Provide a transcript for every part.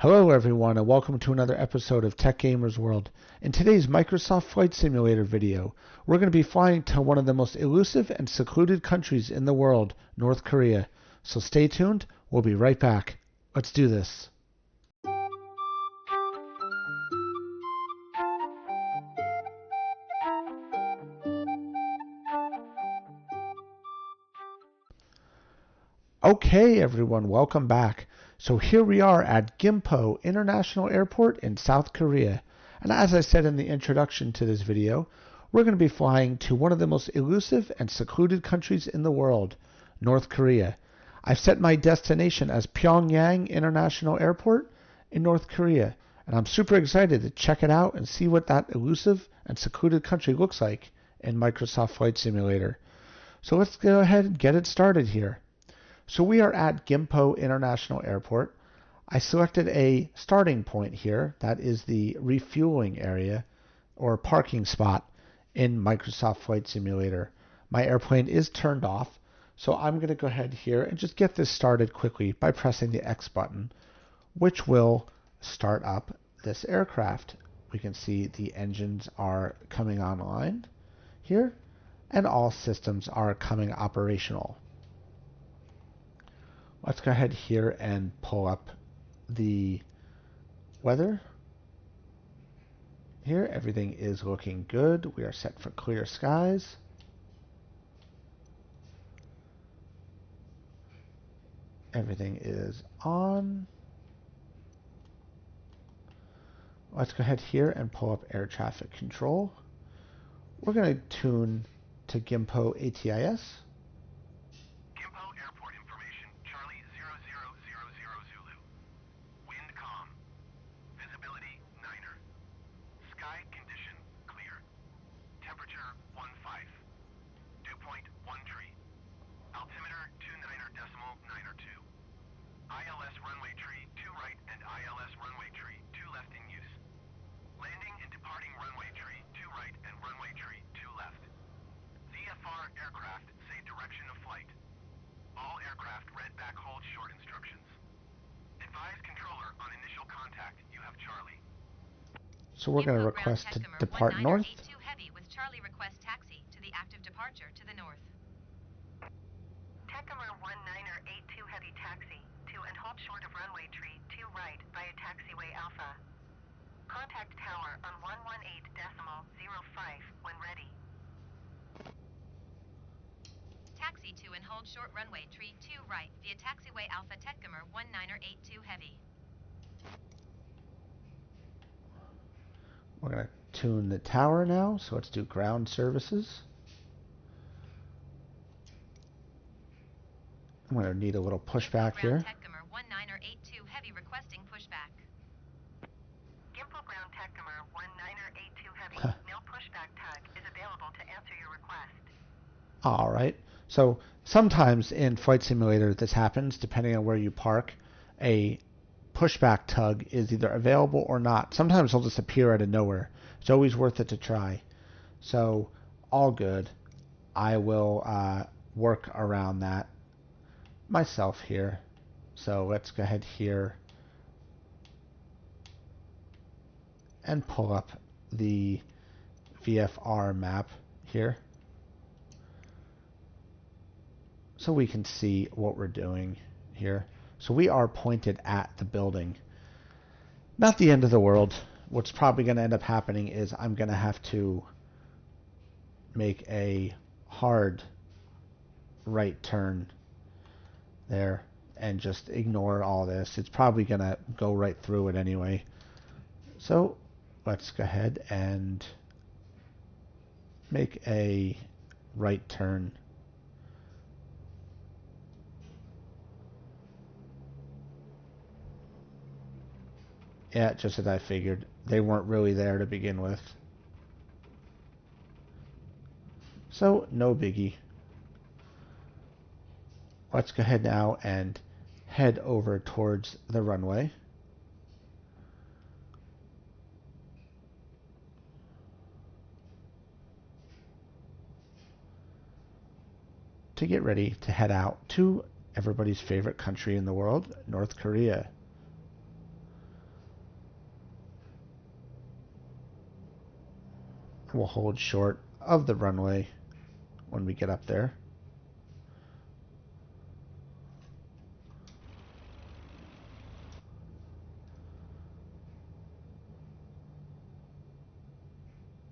Hello everyone and welcome to another episode of Tech Gamers World. In today's Microsoft Flight Simulator video, we're going to be flying to one of the most elusive and secluded countries in the world, North Korea. So stay tuned, we'll be right back. Let's do this. Okay everyone, welcome back. So here we are at Gimpo International Airport in South Korea. And as I said in the introduction to this video, we're going to be flying to one of the most elusive and secluded countries in the world, North Korea. I've set my destination as Pyongyang International Airport in North Korea. And I'm super excited to check it out and see what that elusive and secluded country looks like in Microsoft Flight Simulator. So let's go ahead and get it started here. So we are at Gimpo International Airport. I selected a starting point here. That is the refueling area or parking spot in Microsoft Flight Simulator. My airplane is turned off, so I'm going to go ahead here and just get this started quickly by pressing the X button, which will start up this aircraft. We can see the engines are coming online here, and all systems are coming operational. Let's go ahead here and pull up the weather. Here, everything is looking good. We are set for clear skies. Everything is on. Let's go ahead here and pull up air traffic control. We're going to tune to Gimpo ATIS. So we're going to request to depart north. Heavy with Charlie request taxi to the active departure to the north. Technimer 1982 heavy taxi to and hold short of runway tree 2 right via taxiway Alpha. Contact tower on 118.05 when ready. Taxi to and hold short runway tree 2 right via taxiway Alpha Technimer 1982 heavy. We're going to tune the tower now, so let's do ground services. I'm going to need a little pushback here. Technimer 1982 heavy requesting pushback. Gimpo ground Technimer 1982 heavy. No pushback tug is available to answer your request. All right. So sometimes in Flight Simulator this happens, depending on where you park. A pushback tug is either available or not. Sometimes they'll just appear out of nowhere. It's always worth it to try. So all good. I will work around that myself here. So let's go ahead here and pull up the VFR map here so we can see what we're doing here. So we are pointed at the building. Not the end of the world. What's probably going to end up happening is I'm going to have to make a hard right turn there and just ignore all this. It's probably going to go right through it anyway. So let's go ahead and make a right turn. Yeah, just as I figured. They weren't really there to begin with. So, no biggie. Let's go ahead now and head over towards the runway. To get ready to head out to everybody's favorite country in the world, North Korea. We'll hold short of the runway when we get up there.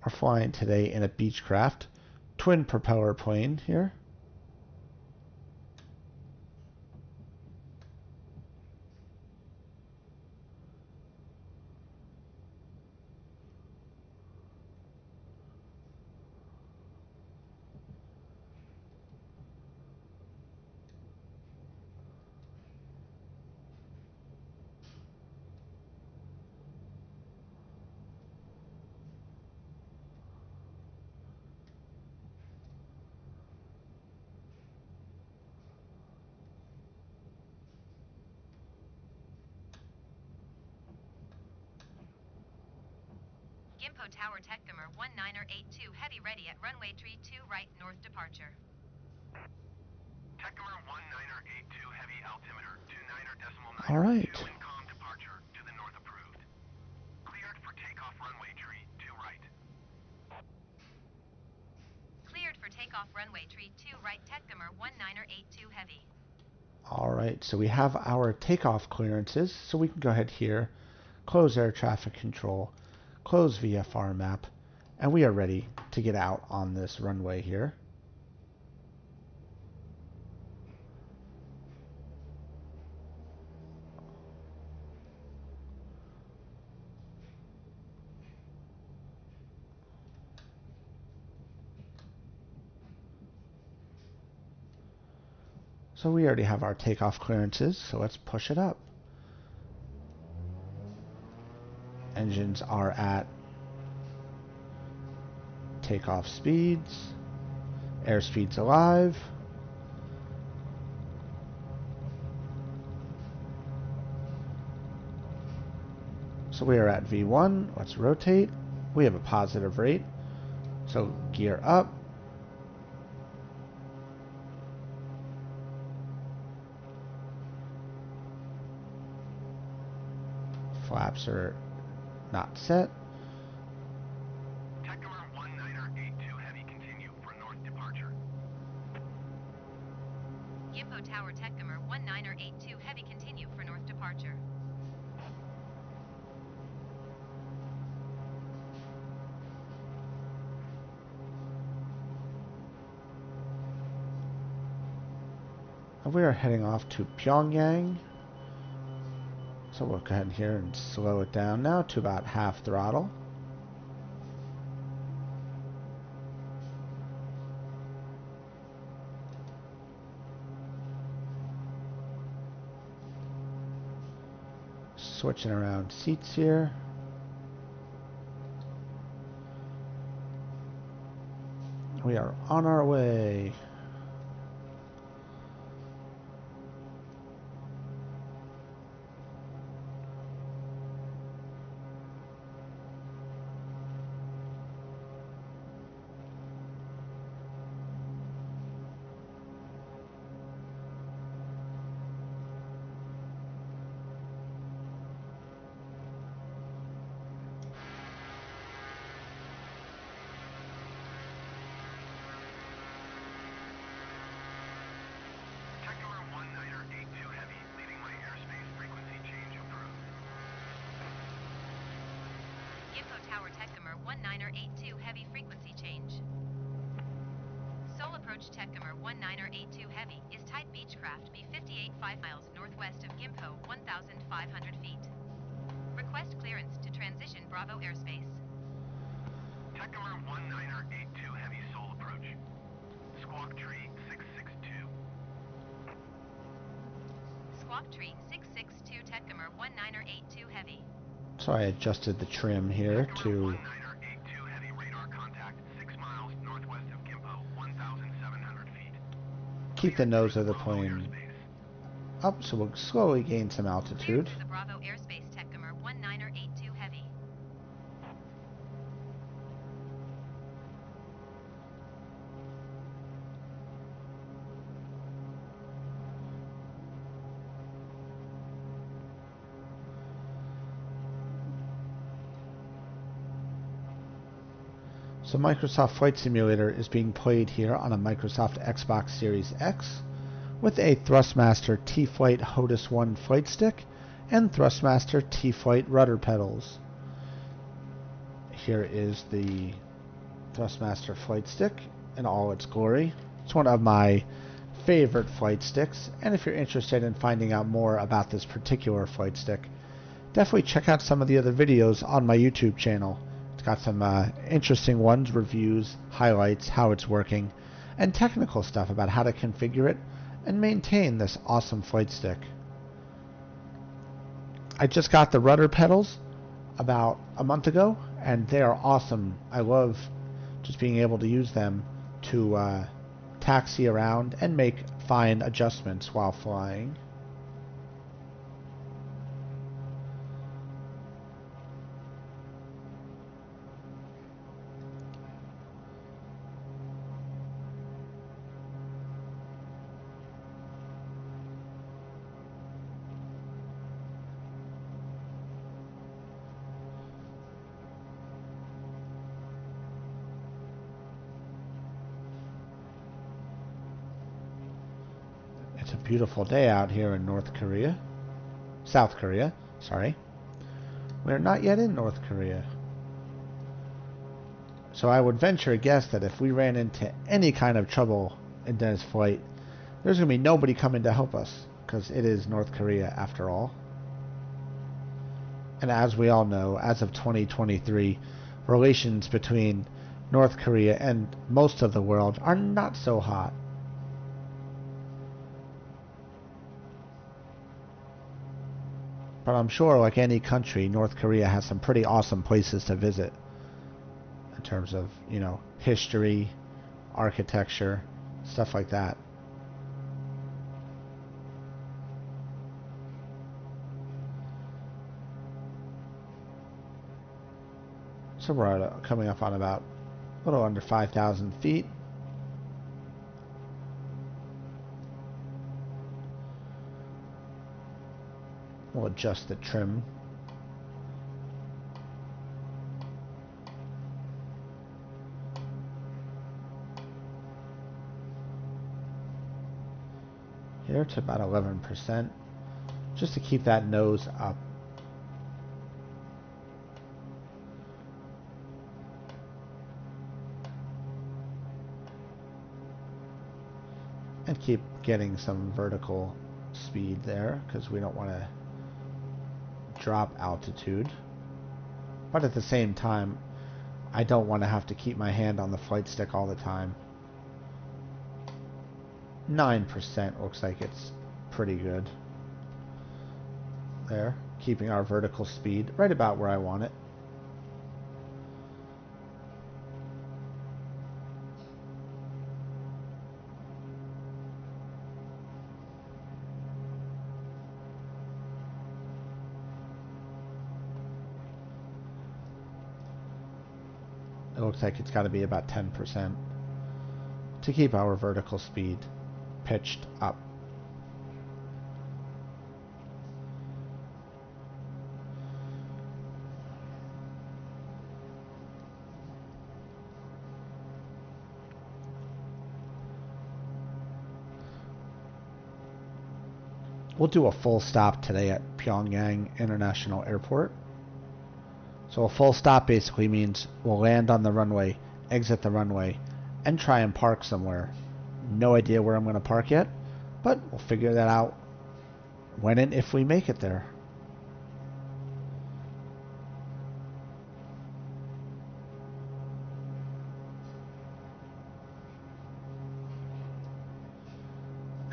We're flying today in a Beechcraft twin propeller plane here. Gimpo Tower Techcomer 1982 Heavy ready at runway 32 right north departure. Techcomer 1982 Heavy altimeter 29.9. All right. Incom departure to the north approved. Cleared for takeoff runway tree 2 right. Cleared for takeoff runway tree 2 right Techcomer 1982 Heavy. All right, so we have our takeoff clearances, so we can go ahead here, close air traffic control, close VFR map, and we are ready to get out on this runway here. So we already have our takeoff clearances, so let's push it up. Engines are at takeoff speeds. Airspeed's alive. So we are at V1. Let's rotate. We have a positive rate. So gear up. Flaps are not set. Techcomer 1982 Heavy continue for north departure. Gimpo Tower Techcomer 1982 Heavy continue for north departure. And we are heading off to Pyongyang. So we'll go ahead here and slow it down now to about half throttle. Switching around seats here. We are on our way. Techcomer 1982 Heavy leaving my airspace frequency change approved. Gimpo Tower Techcomer 1982 Heavy frequency change. Seoul approach Techcomer 1982 Heavy is type Beechcraft be 58 5 miles northwest of Gimpo 1,500 feet. Request clearance to transition Bravo airspace. Techcomer 1982 Heavy Seoul approach. Squawk tree 662. Squawk tree 662 Techcomer 1982 Heavy. So I adjusted the trim here to 1982 Heavy radar contact 6 miles northwest of Gimpo 1,700 feet. keep the nose of the plane up, so we'll slowly gain some Cleared altitude. through the Bravo airspace Techcomer 1982 Heavy. So Microsoft Flight Simulator is being played here on a Microsoft Xbox Series X with a Thrustmaster T.Flight HOTAS 1 flight stick and Thrustmaster T.Flight rudder pedals. Here is the Thrustmaster flight stick in all its glory. It's one of my favorite flight sticks, and if you're interested in finding out more about this particular flight stick, definitely check out some of the other videos on my YouTube channel. It's got some interesting ones, reviews, highlights, how it's working, and technical stuff about how to configure it and maintain this awesome flight stick. I just got the rudder pedals about a month ago, and they are awesome. I love just being able to use them to taxi around and make fine adjustments while flying. It's a beautiful day out here in South Korea, sorry. We're not yet in North Korea. So I would venture a guess that if we ran into any kind of trouble in this flight, there's going to be nobody coming to help us, because it is North Korea after all. And as we all know, as of 2023, relations between North Korea and most of the world are not so hot. But I'm sure, like any country, North Korea has some pretty awesome places to visit in terms of, you know, history, architecture, stuff like that. So we're coming up on about a little under 5,000 feet. We'll adjust the trim. Here to about 11%, just to keep that nose up. And keep getting some vertical speed there, because we don't want to drop altitude, but at the same time I don't want to have to keep my hand on the flight stick all the time. 9% looks like it's pretty good there, keeping our vertical speed right about where I want it. It looks like it's got to be about 10% to keep our vertical speed pitched up. We'll do a full stop today at Pyongyang International Airport. So a full stop basically means we'll land on the runway, exit the runway, and try and park somewhere. No idea where I'm going to park yet, but we'll figure that out when and if we make it there.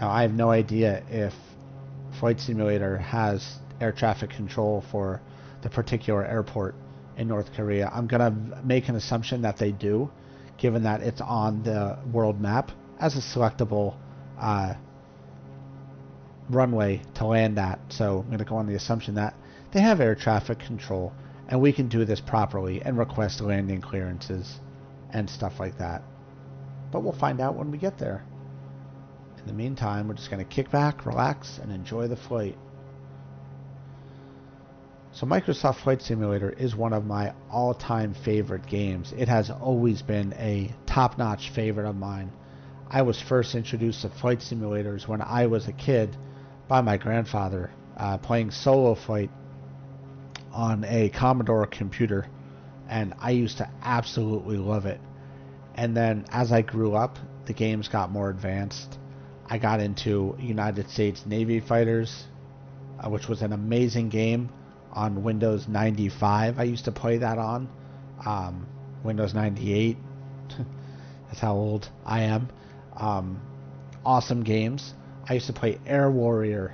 Now I have no idea if Flight Simulator has air traffic control for the particular airport in North Korea. I'm going to make an assumption that they do, given that it's on the world map as a selectable runway to land at. So I'm going to go on the assumption that they have air traffic control and we can do this properly and request landing clearances and stuff like that. But we'll find out when we get there. In the meantime, we're just going to kick back, relax, and enjoy the flight. So Microsoft Flight Simulator is one of my all-time favorite games. It has always been a top-notch favorite of mine. I was first introduced to flight simulators when I was a kid by my grandfather, playing solo flight on a Commodore computer, and I used to absolutely love it. And then as I grew up, the games got more advanced. I got into United States Navy Fighters, which was an amazing game on Windows 95. I used to play that on Windows 98. That's how old I am. Awesome games. I used to play Air Warrior.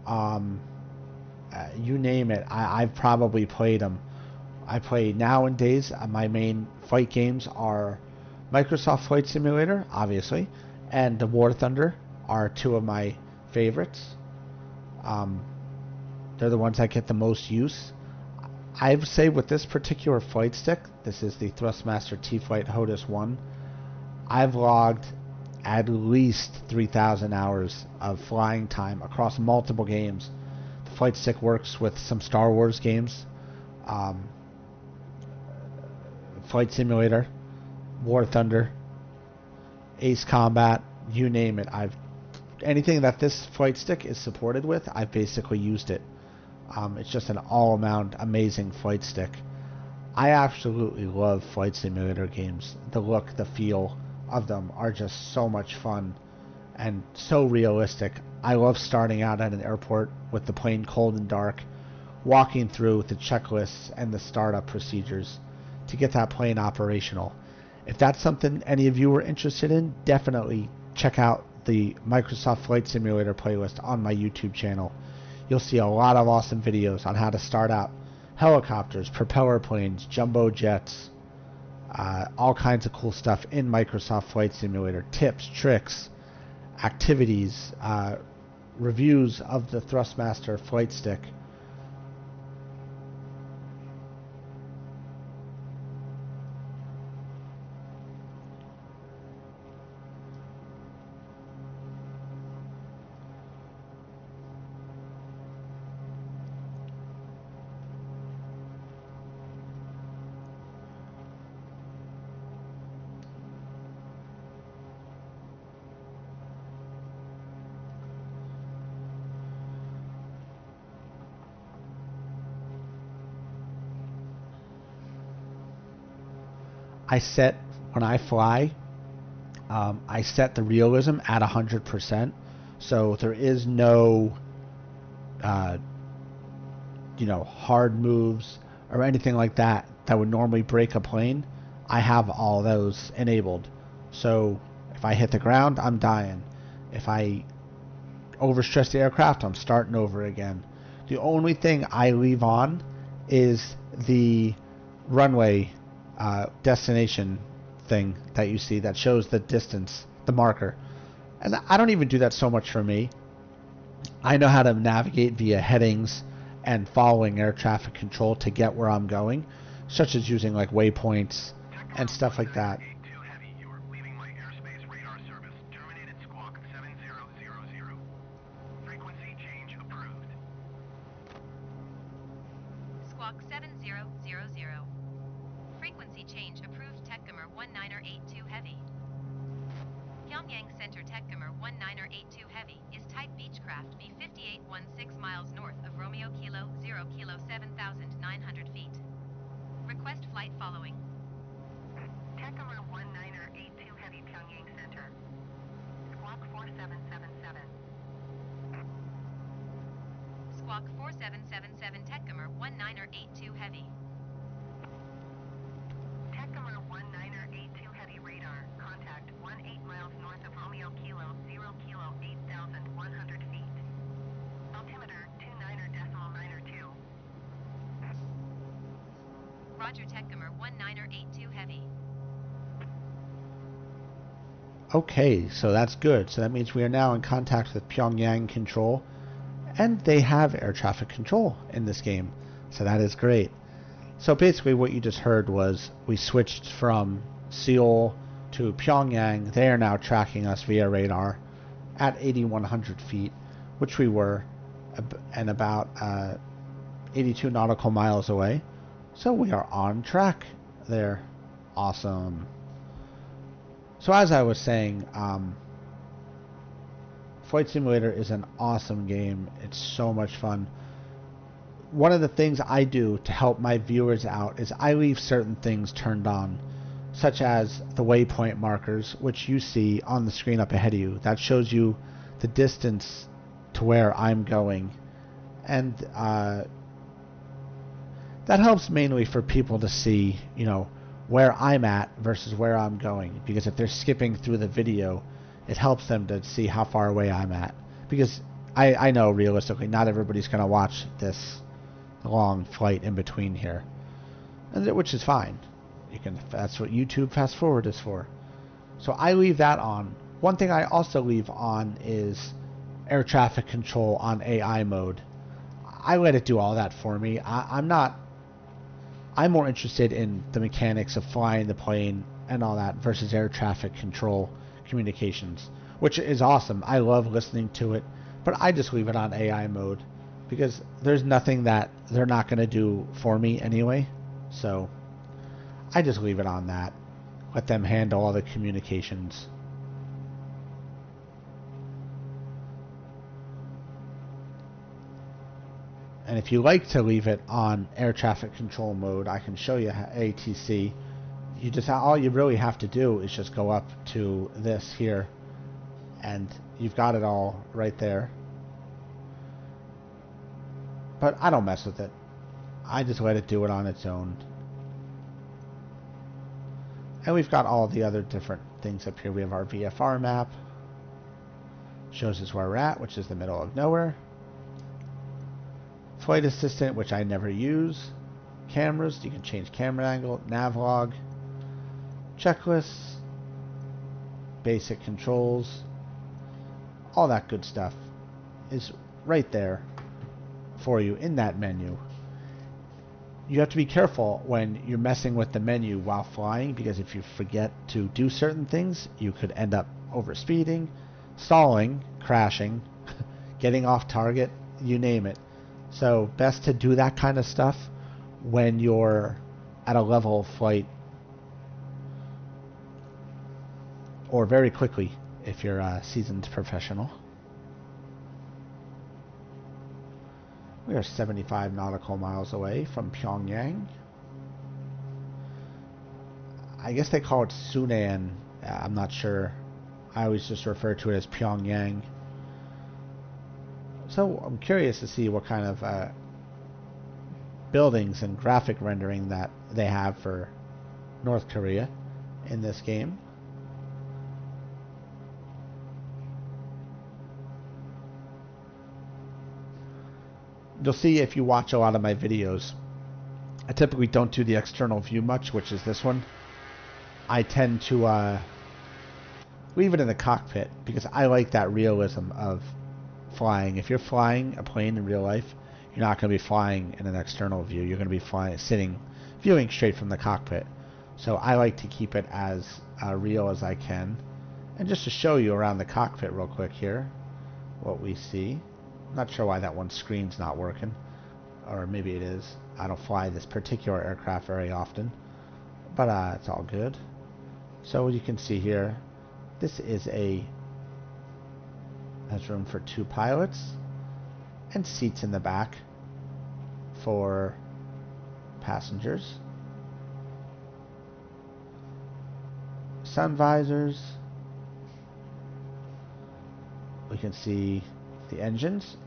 You name it, I've probably played them. I play nowadays. My main flight games are Microsoft Flight Simulator, obviously, and the War Thunder are two of my favorites. They're the ones that get the most use. I would say with this particular flight stick, this is the Thrustmaster T.Flight HOTAS 1, I've logged at least 3,000 hours of flying time across multiple games. The flight stick works with some Star Wars games, Flight Simulator, War Thunder, Ace Combat, you name it. Anything that this flight stick is supported with, I've basically used it. It's just an all-around amazing flight stick. I absolutely love flight simulator games. The look, the feel of them are just so much fun and so realistic. I love starting out at an airport with the plane cold and dark, walking through the checklists and the startup procedures to get that plane operational. If that's something any of you are interested in, definitely check out the Microsoft Flight Simulator playlist on my YouTube channel. You'll see a lot of awesome videos on how to start out helicopters, propeller planes, jumbo jets, all kinds of cool stuff in Microsoft Flight Simulator. Tips, tricks, activities, reviews of the Thrustmaster flight stick. When I fly, I set the realism at 100%, so there is no hard moves or anything like that that would normally break a plane. I have all those enabled, so if I hit the ground, I'm dying. If I overstress the aircraft, I'm starting over again. The only thing I leave on is the runway destination thing that you see that shows the distance, the marker. And I don't even do that so much for me. I know how to navigate via headings and following air traffic control to get where I'm going, such as using like waypoints and stuff like that. Squawk 7000. Frequency change approved. Techcomer 1982 Heavy. Pyongyang Center Techcomer 1982 Heavy is type Beechcraft B5816 miles north of Romeo Kilo 0 Kilo 7,900 feet. Request flight following. Techcomer 1982 Heavy Pyongyang Center. Squawk 4777. Squawk 4777 Techcomer 1982 Heavy. Techcomer 1982 Heavy radar. Contact 18 miles north of Romeo Kilo 0 Kilo 8,100 feet. Altimeter 29.92. Roger. Techcomer 1982 Heavy. Okay, so that's good. So that means we are now in contact with Pyongyang Control, and they have air traffic control in this game. So that is great. So basically what you just heard was we switched from Seoul to Pyongyang. They are now tracking us via radar at 8,100 feet, which we were, and about 82 nautical miles away. So we are on track there. Awesome. So as I was saying, Flight Simulator is an awesome game. It's so much fun. One of the things I do to help my viewers out is I leave certain things turned on, such as the waypoint markers, which you see on the screen up ahead of you. That shows you the distance to where I'm going. And that helps mainly for people to see, you know, where I'm at versus where I'm going. Because if they're skipping through the video, it helps them to see how far away I'm at. Because I know realistically not everybody's going to watch this long flight in between here, and which is fine. You can. That's what YouTube fast forward is for. So I leave that on. One thing I also leave on is air traffic control on AI mode. I let it do all that for me. I'm more interested in the mechanics of flying the plane and all that versus air traffic control communications, which is awesome. I love listening to it, but I just leave it on AI mode because there's nothing that they're not going to do for me anyway. So I just leave it on that. Let them handle all the communications. And if you like to leave it on air traffic control mode, I can show you ATC. You just all you really have to do is just go up to this here, and you've got it all right there. But I don't mess with it. I just let it do it on its own. And we've got all the other different things up here. We have our VFR map. Shows us where we're at, which is the middle of nowhere. Flight assistant, which I never use. Cameras, you can change camera angle. Navlog. Checklists. Basic controls. All that good stuff is right there for you in that menu. You have to be careful when you're messing with the menu while flying, because if you forget to do certain things, you could end up overspeeding, stalling, crashing, getting off target, you name it. So best to do that kind of stuff when you're at a level of flight, or very quickly if you're a seasoned professional. We are 75 nautical miles away from Pyongyang. I guess they call it Sunan. I'm not sure. I always just refer to it as Pyongyang. So I'm curious to see what kind of buildings and graphic rendering that they have for North Korea in this game. You'll see if you watch a lot of my videos, I typically don't do the external view much, which is this one. I tend to leave it in the cockpit because I like that realism of flying. If you're flying a plane in real life, you're not going to be flying in an external view. You're going to be viewing straight from the cockpit. So I like to keep it as real as I can. And just to show you around the cockpit real quick here, what we see. Not sure why that one screen's not working, or maybe it is. I don't fly this particular aircraft very often, but it's all good. So you can see here, this is has room for 2 pilots and seats in the back for passengers. Sun visors. We can see the engines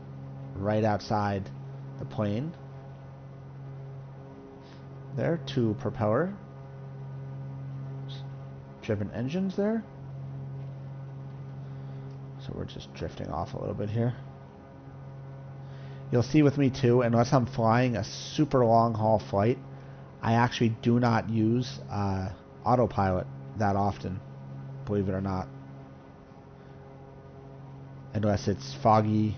right outside the plane. There, 2 propeller driven engines there. So we're just drifting off a little bit here. You'll see with me too, unless I'm flying a super long haul flight, I actually do not use autopilot that often, believe it or not. Unless it's foggy,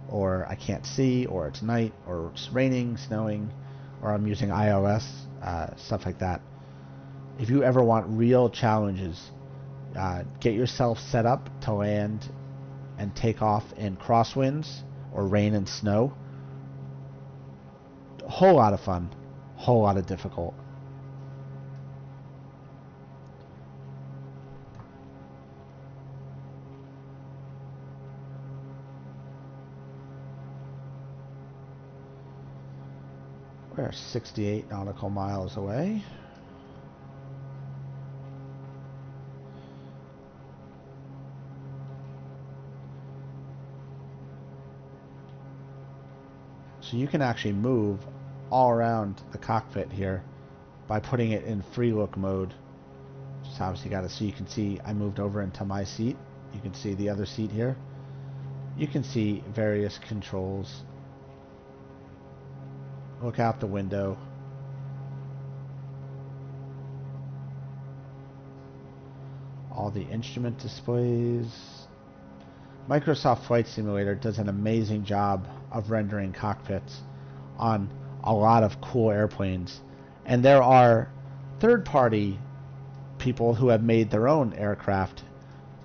or I can't see, or it's night, or it's raining, snowing, or I'm using iOS, stuff like that. If you ever want real challenges, get yourself set up to land and take off in crosswinds or rain and snow. whole lot of fun, whole lot of difficult. We're 68 nautical miles away. So you can actually move all around the cockpit here by putting it in free look mode. Just obviously got to see, you can see I moved over into my seat. You can see the other seat here. You can see various controls. Look out the window. All the instrument displays. Microsoft Flight Simulator does an amazing job of rendering cockpits on a lot of cool airplanes. And there are third-party people who have made their own aircraft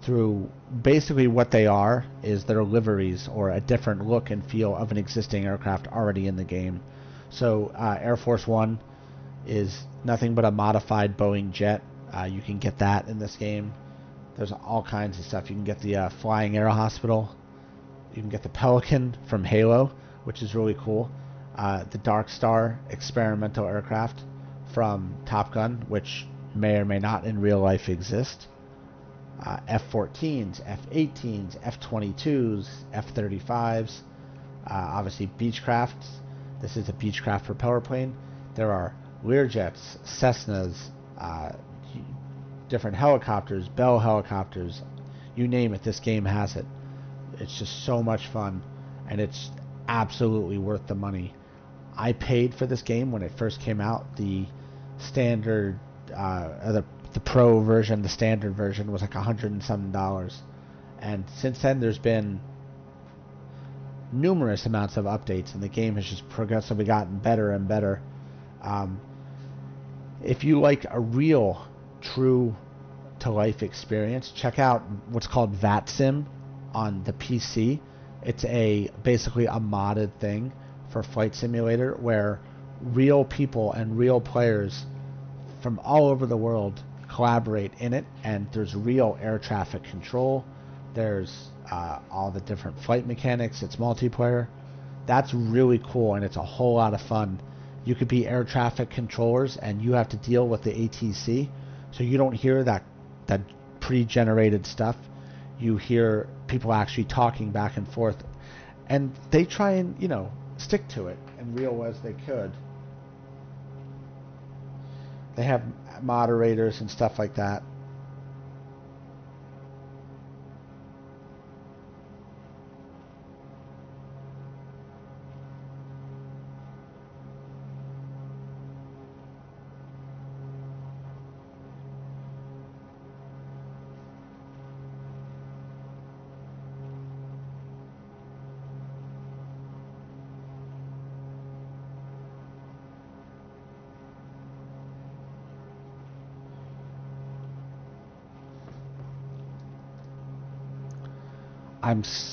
through basically what they are is their liveries or a different look and feel of an existing aircraft already in the game. So Air Force One is nothing but a modified Boeing jet. You can get that in this game. There's all kinds of stuff. You can get the Flying Air Hospital. You can get the Pelican from Halo, which is really cool. The Dark Star experimental aircraft from Top Gun, which may or may not in real life exist. F-14s, F-18s, F-22s, F-35s. Obviously Beechcrafts. This is a Beechcraft propeller plane. There are Learjets, Cessnas, different helicopters, Bell helicopters, you name it, this game has it. It's just so much fun, and it's absolutely worth the money. I paid for this game when it first came out. The standard, the pro version, the standard version was like $100 and something, and since then there's been numerous amounts of updates, and the game has just progressively gotten better and better. If you like a real true to life experience, check out what's called VATSIM on the PC. It's basically a modded thing for Flight Simulator where real people and real players from all over the world collaborate in it, and there's real air traffic control. There's all the different flight mechanics. It's multiplayer. That's really cool, and it's a whole lot of fun. You could be air traffic controllers, and you have to deal with the ATC, so you don't hear that pre-generated stuff. You hear people actually talking back and forth, and they try and stick to it and real as they could. They have moderators and stuff like that.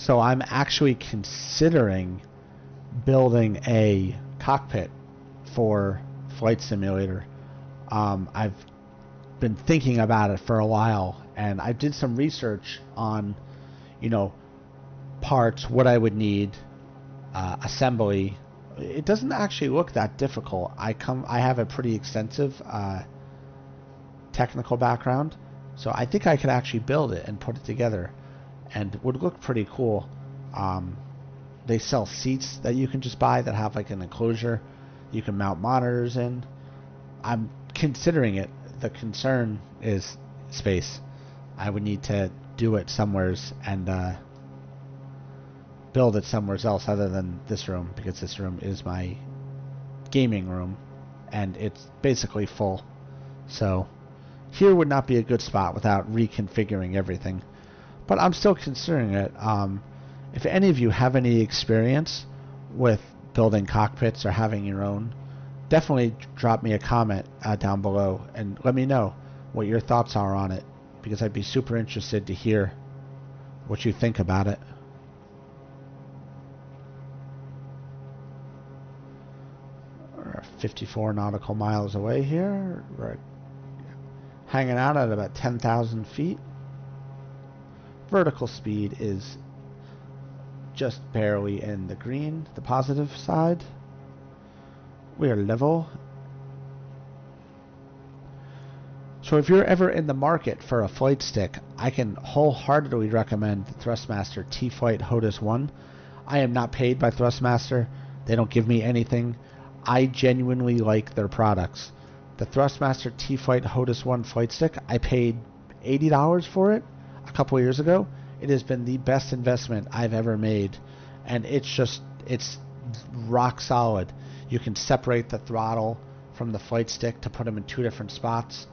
I'm actually considering building a cockpit for Flight Simulator. I've been thinking about it for a while, and I did some research on, parts, what I would need, assembly. It doesn't actually look that difficult. I have a pretty extensive technical background, so I think I could actually build it and put it together, and it would look pretty cool. They sell seats that you can just buy that have like an enclosure you can mount monitors in. I'm considering it. The concern is space. I would need to do it somewheres and build it somewhere else other than this room, because this room is my gaming room and it's basically full. So here would not be a good spot without reconfiguring everything. But I'm still considering it. If any of you have any experience with building cockpits or having your own, definitely drop me a comment down below and let me know what your thoughts are on it, because I'd be super interested to hear what you think about it. 54 nautical miles away here. We're hanging out at about 10,000 feet. Vertical speed is just barely in the green, the positive side. We are level. So if you're ever in the market for a flight stick, I can wholeheartedly recommend the Thrustmaster T.Flight HOTAS 1. I am not paid by Thrustmaster. They don't give me anything. I genuinely like their products. The Thrustmaster T.Flight HOTAS 1 flight stick, I paid $80 for it a couple years ago. It has been the best investment I've ever made, and it's rock solid. You can separate the throttle from the flight stick to put them in two different spots.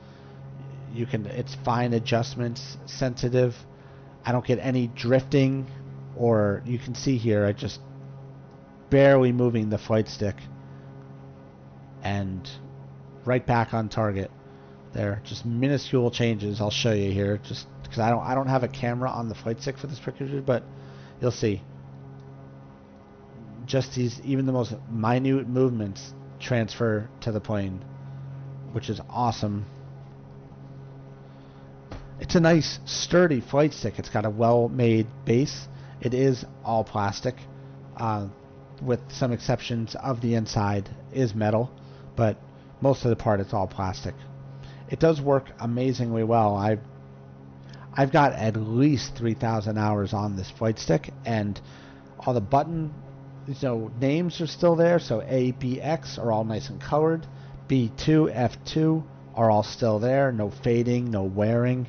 It's fine adjustments, sensitive. I don't get any drifting, or you can see here I just barely moving the flight stick and right back on target. There, just minuscule changes. I'll show you here, just because I don't have a camera on the flight stick for this picture, but you'll see. Just these, even the most minute movements transfer to the plane, which is awesome. It's a nice, sturdy flight stick. It's got a well-made base. It is all plastic, with some exceptions of the inside is metal, but most of the part it's all plastic. It does work amazingly well. I've got at least 3,000 hours on this flight stick, and all the button names are still there. So A, B, X are all nice and colored. B2, F2 are all still there. No fading, no wearing.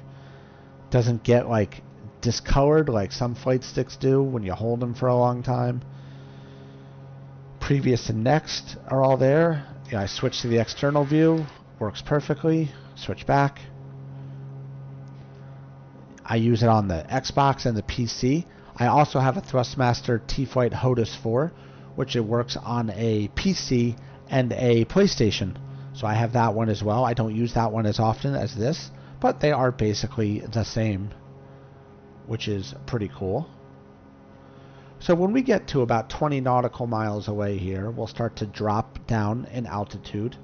Doesn't get like discolored like some flight sticks do when you hold them for a long time. Previous and next are all there. I switch to the external view. Works perfectly. Switch back. I use it on the Xbox and the PC. I also have a Thrustmaster T.Flight HOTAS 4, which it works on a PC and a PlayStation. So I have that one as well. I don't use that one as often as this, but they are basically the same, which is pretty cool. So when we get to about 20 nautical miles away here, we'll start to drop down in altitude,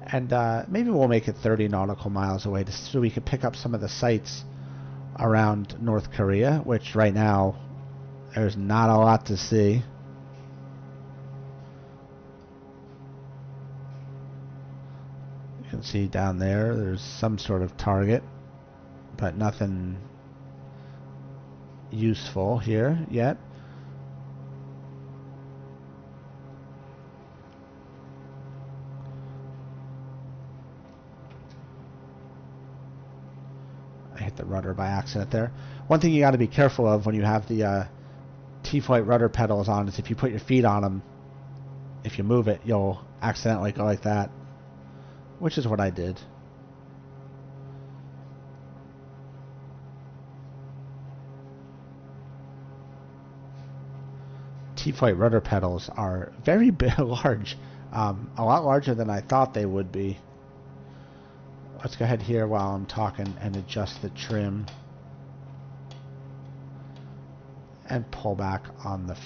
and maybe we'll make it 30 nautical miles away so we can pick up some of the sights around North Korea, which right now there's not a lot to see. You can see down there's some sort of target, but nothing useful here yet. I hit the rudder by accident there. One thing you got to be careful of when you have the T-Flight rudder pedals on is if you put your feet on them, if you move it, you'll accidentally go like that, which is what I did. T-Flight rudder pedals are very big, large, a lot larger than I thought they would be. Let's go ahead here while I'm talking and adjust the trim and pull back on the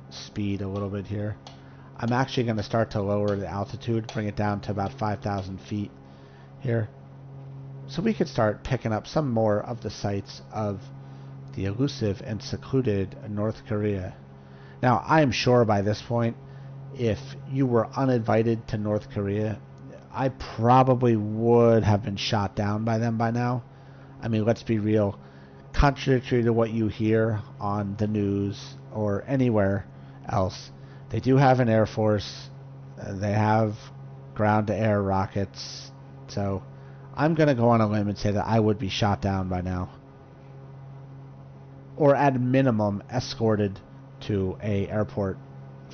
speed a little bit here. I'm actually going to start to lower the altitude, bring it down to about 5,000 feet here, so we could start picking up some more of the sights of the elusive and secluded North Korea. Now, I am sure by this point, if you were uninvited to North Korea, I probably would have been shot down by them by now. I mean, let's be real. Contradictory to what you hear on the news or anywhere else, they do have an air force. They have ground-to-air rockets. So I'm going to go on a limb and say that I would be shot down by now, or at minimum escorted to a airport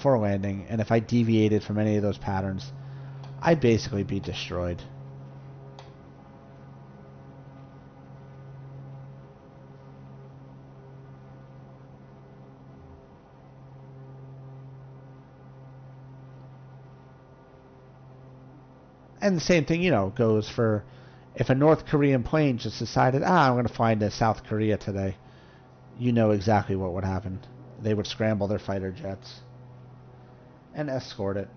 for landing. And if I deviated from any of those patterns, I'd basically be destroyed. And the same thing, goes for if a North Korean plane just decided, I'm going to fly into South Korea today. You know exactly what would happen. They would scramble their fighter jets and escort it.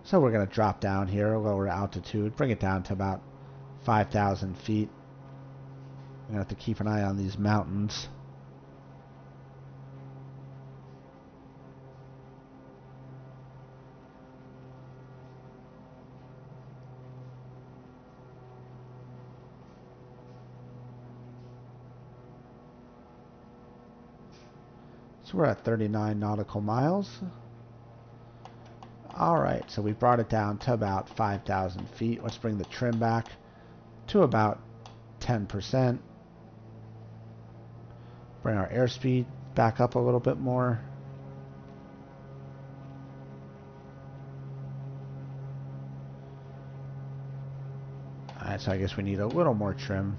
So we're going to drop down here, lower altitude, bring it down to about 5,000 feet. I'm going to have to keep an eye on these mountains. So we're at 39 nautical miles. Alright, so we brought it down to about 5,000 feet. Let's bring the trim back to about 10%. Bring our airspeed back up a little bit more. Alright, so I guess we need a little more trim.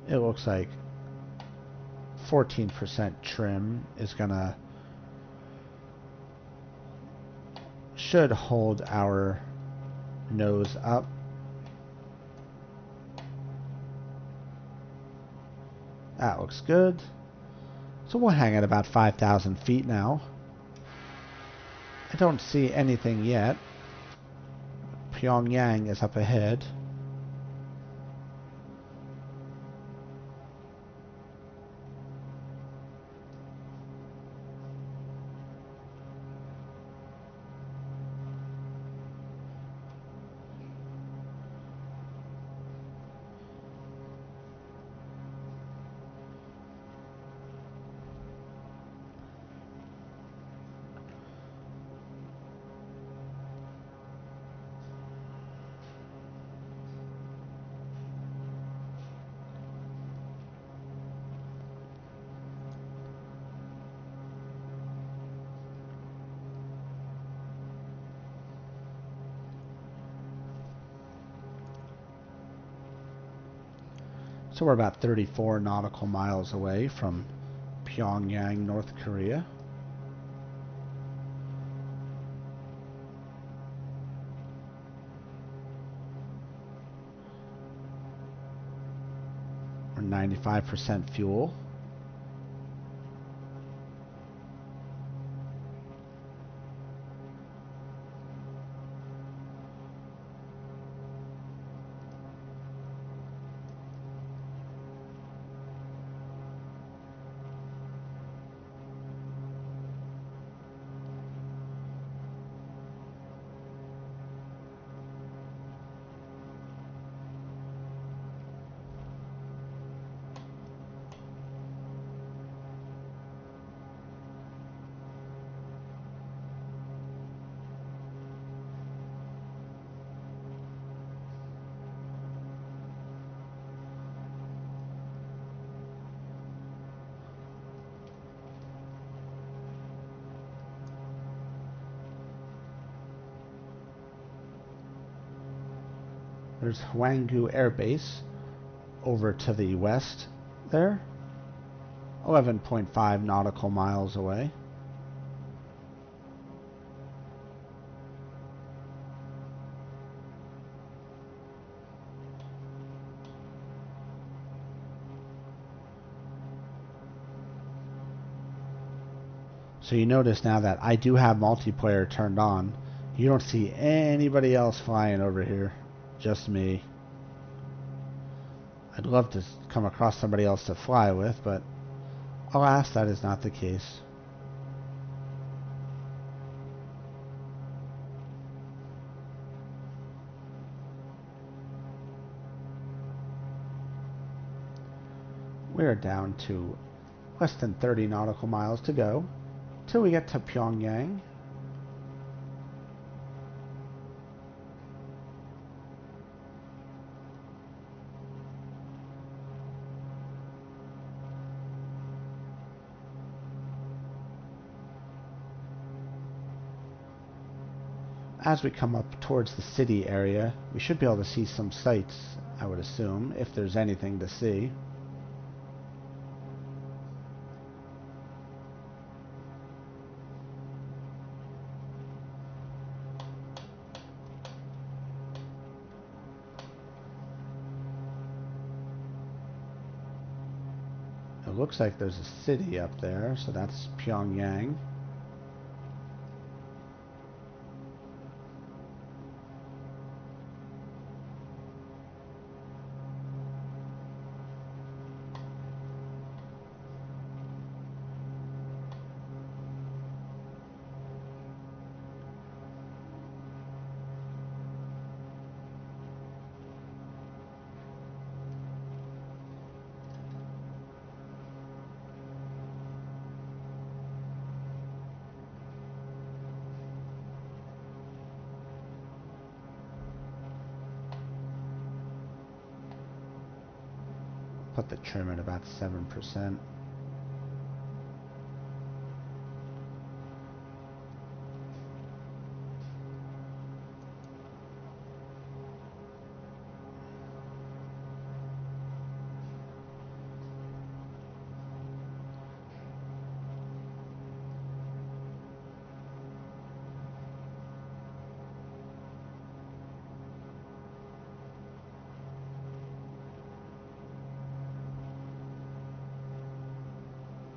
It looks like 14% trim is gonna should hold our nose up. That looks good. So we'll hang at about 5,000 feet now. I don't see anything yet. Pyongyang is up ahead. So we're about 34 nautical miles away from Pyongyang, North Korea. We're 95% fuel. There's Hwanggu Air Base over to the west there, 11.5 nautical miles away. So you notice now that I do have multiplayer turned on. You don't see anybody else flying over here. Just me. I'd love to come across somebody else to fly with, but alas, that is not the case. We're down to less than 30 nautical miles to go till we get to Pyongyang. As we come up towards the city area, we should be able to see some sights, I would assume, if there's anything to see. It looks like there's a city up there, so that's Pyongyang. Put the trim at about 7%.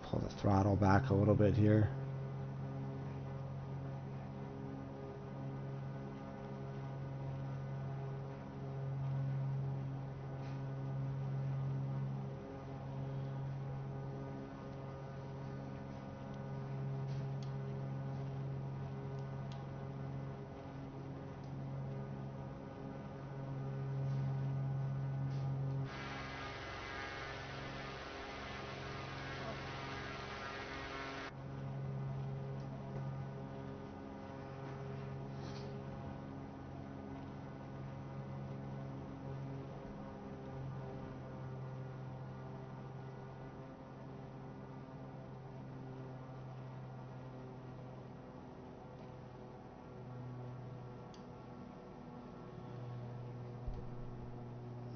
Pull the throttle back a little bit here.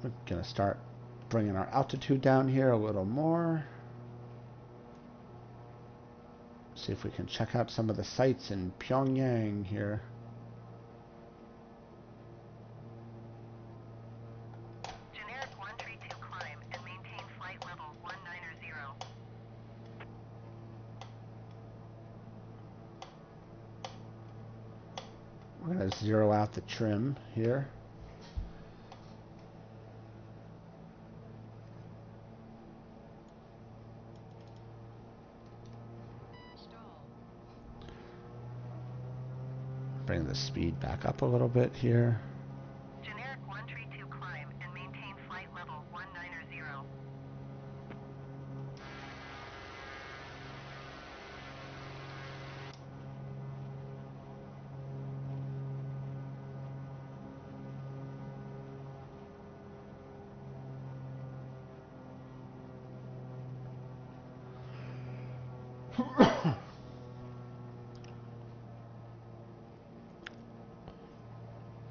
We're going to start bringing our altitude down here a little more. See if we can check out some of the sights in Pyongyang here. Generic 132 climb and maintain flight level 190. We're going to zero out the trim here. Bring the speed back up a little bit here. Generic 132 climb and maintain flight level 190.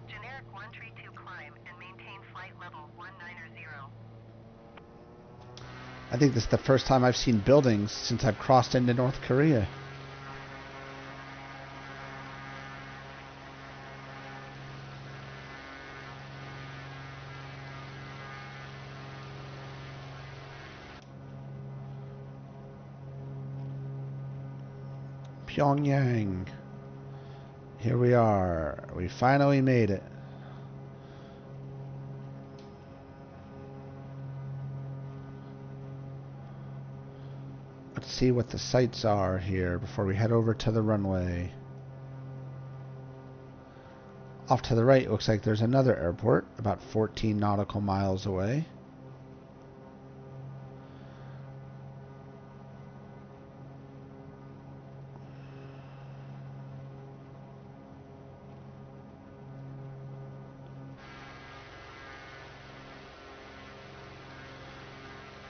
Generic 132 climb and maintain flight level 190. I think this is the first time I've seen buildings since I've crossed into North Korea. Pyongyang. Here we are. We finally made it. Let's see what the sights are here before we head over to the runway. Off to the right, it looks like there's another airport about 14 nautical miles away.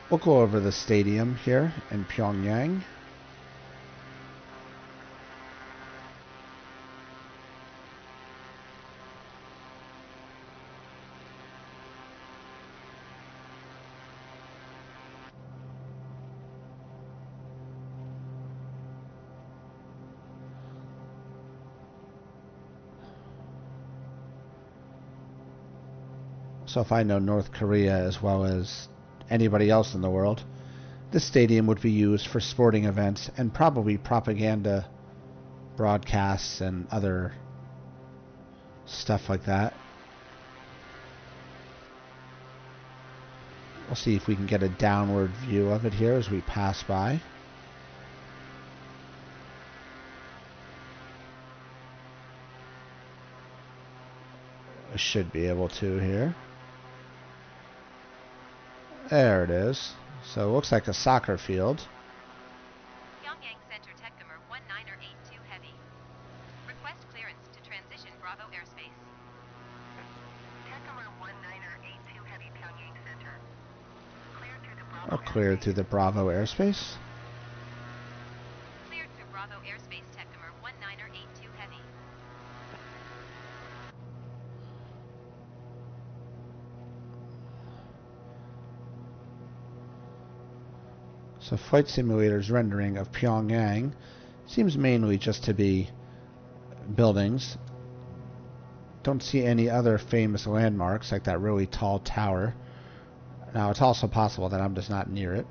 We'll go over the stadium here in Pyongyang. So if I know North Korea as well as anybody else in the world, This stadium would be used for sporting events and probably propaganda broadcasts and other stuff like that. We'll see if we can get a downward view of it here as we pass by. I should be able to here. There it is. So it looks like a soccer field. Pyongyang Center Techcomer 1982 Heavy. Request clearance to transition Bravo airspace. Techcomer 1982 Heavy, Pyongyang Center. Cleared through the Bravo Cleared through the Bravo airspace. Cleared through Bravo airspace Techcomer 1982 Heavy. So Flight Simulator's rendering of Pyongyang seems mainly just to be buildings. Don't see any other famous landmarks like that really tall tower. Now it's also possible that I'm just not near it.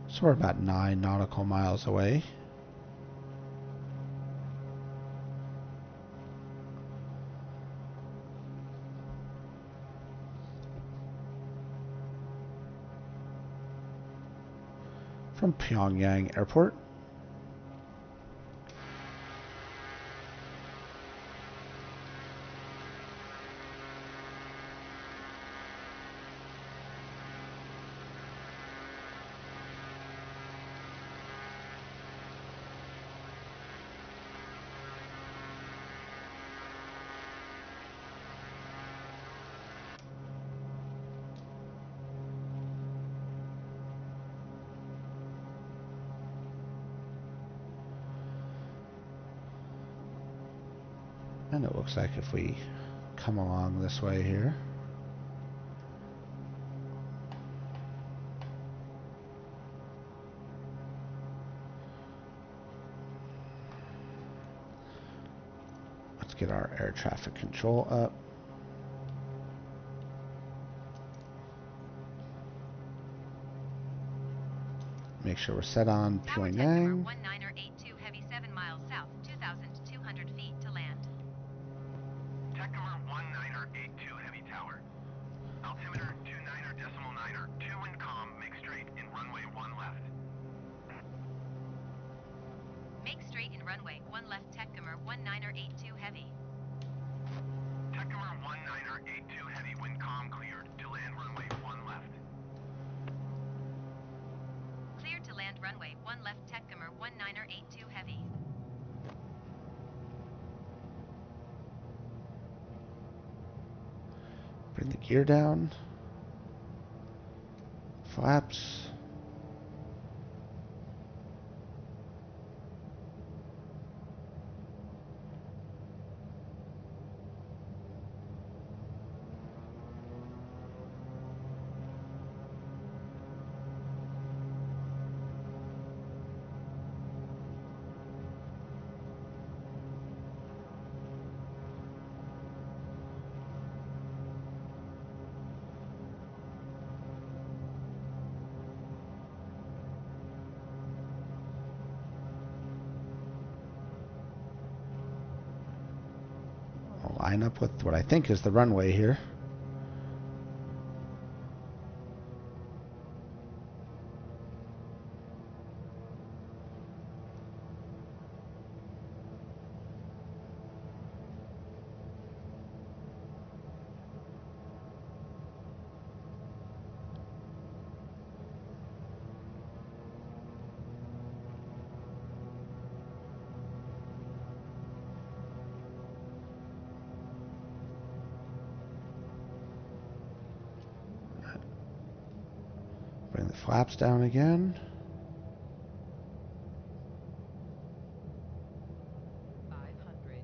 So we're about 9 nautical miles away. From Pyongyang Airport. And it looks like if we come along this way here, let's get our air traffic control up. Make sure we're set on Tower Pyongyang. Techcomer 1982 Heavy 7 miles south, 2,200 feet to land. Techcomer 1982 Heavy Tower. Altimeter 29er.9er. 2 wind calm, make straight in runway 1 left. Make straight in runway 1 left Techcomer 1982 Heavy. Techcomer 1982 Heavy, wind calm cleared to land runway 1 left. Cleared to land runway 1 left Techcomer 1982 Heavy. Bring the gear down. Flaps. I'll line up with what I think is the runway here. flaps down again. 500.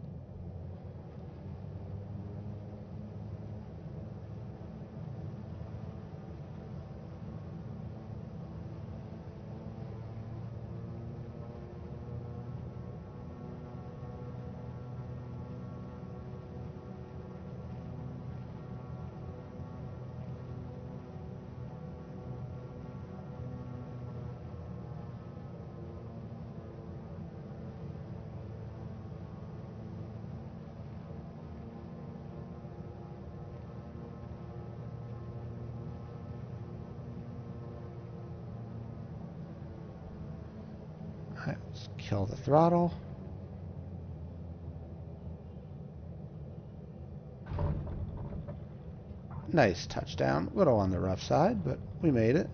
Alright, let's kill the throttle. Nice touchdown. A little on the rough side, but we made it.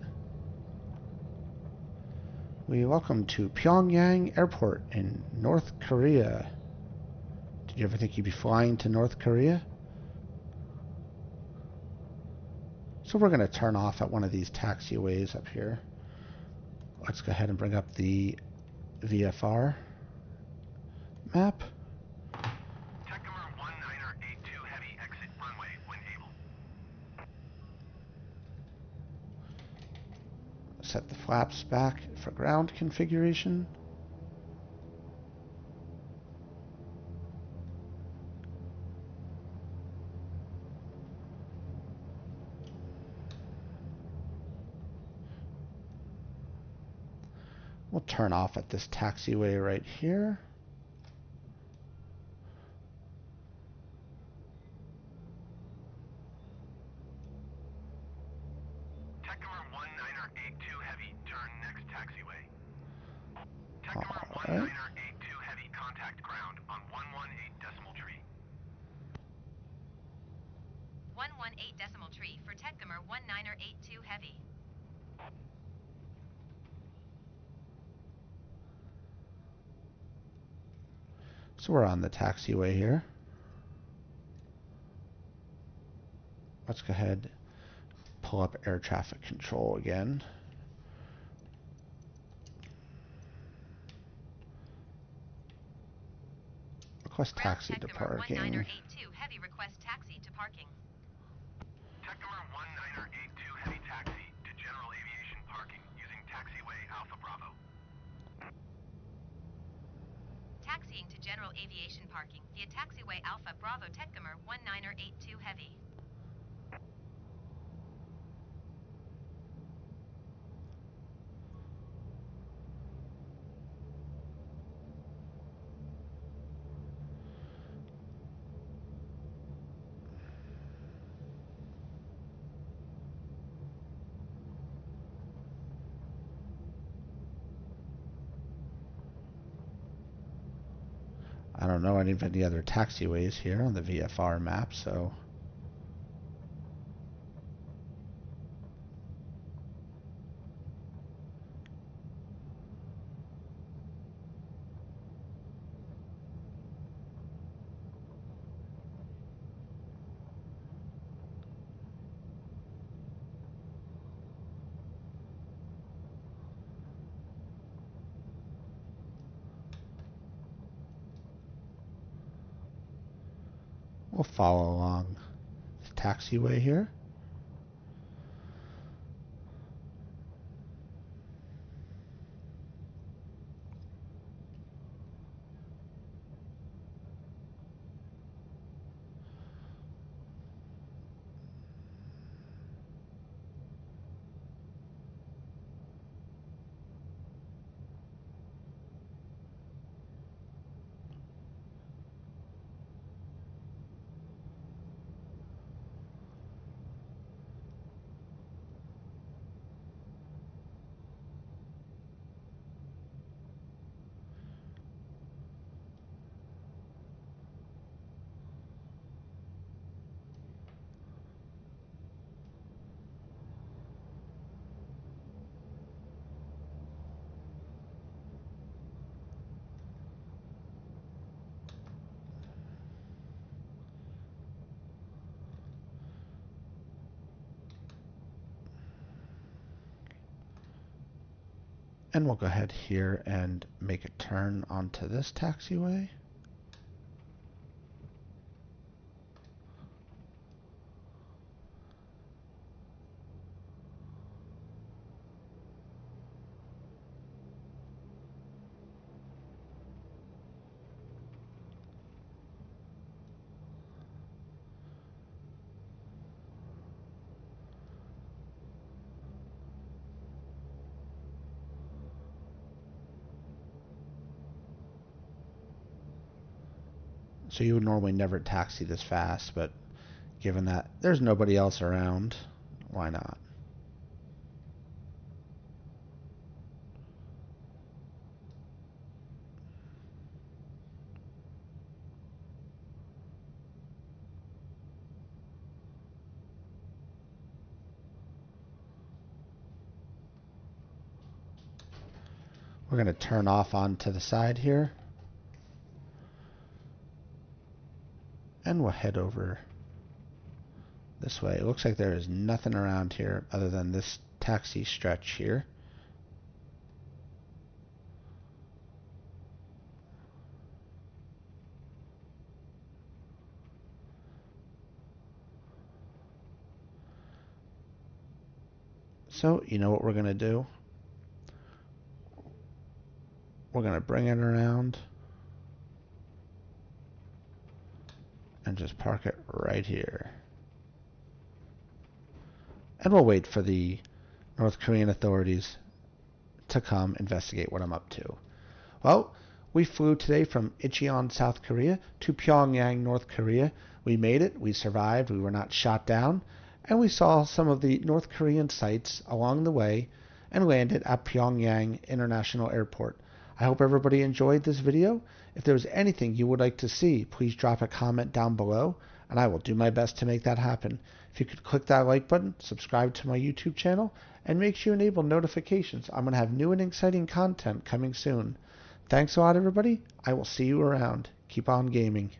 We welcome to Pyongyang Airport in North Korea. Did you ever think you'd be flying to North Korea? So we're going to turn off at one of these taxiways up here. Let's go ahead and bring up the VFR map. Tactimer 1982 Heavy exit runway when able. Set the flaps back for ground configuration. We'll turn off at this taxiway right here. Tactimer 1982 Heavy, turn next taxiway. Tactimer Alright. 1982 Heavy, contact ground on 118 decimal tree. 118 decimal tree for Tecumur 1982 Heavy. So we're on the taxiway here. Let's go ahead, pull up air traffic control again. Request taxi to parking. 1982 Heavy, request taxi to parking. Tactimer 1982 Heavy taxi to general aviation parking using taxiway Alpha Bravo. Taxiing to general aviation parking via taxiway Alpha Bravo Tecumur 1982 Heavy. I don't know any of any other taxiways here on the VFR map, so we'll follow along the taxiway here. And we'll go ahead here and make a turn onto this taxiway. So you would normally never taxi this fast, but given that there's nobody else around, why not? We're going to turn off onto the side here. And we'll head over this way. It looks like there is nothing around here other than this taxi stretch here. So, you know what we're going to do? We're going to bring it around and just park it right here. And we'll wait for the North Korean authorities to come investigate what I'm up to. Well, we flew today from Incheon, South Korea to Pyongyang, North Korea. We made it. We survived. We were not shot down. And we saw some of the North Korean sites along the way and landed at Pyongyang International Airport. I hope everybody enjoyed this video. If there's anything you would like to see, please drop a comment down below, and I will do my best to make that happen. If you could click that like button, subscribe to my YouTube channel, and make sure you enable notifications. I'm going to have new and exciting content coming soon. Thanks a lot, everybody. I will see you around. Keep on gaming.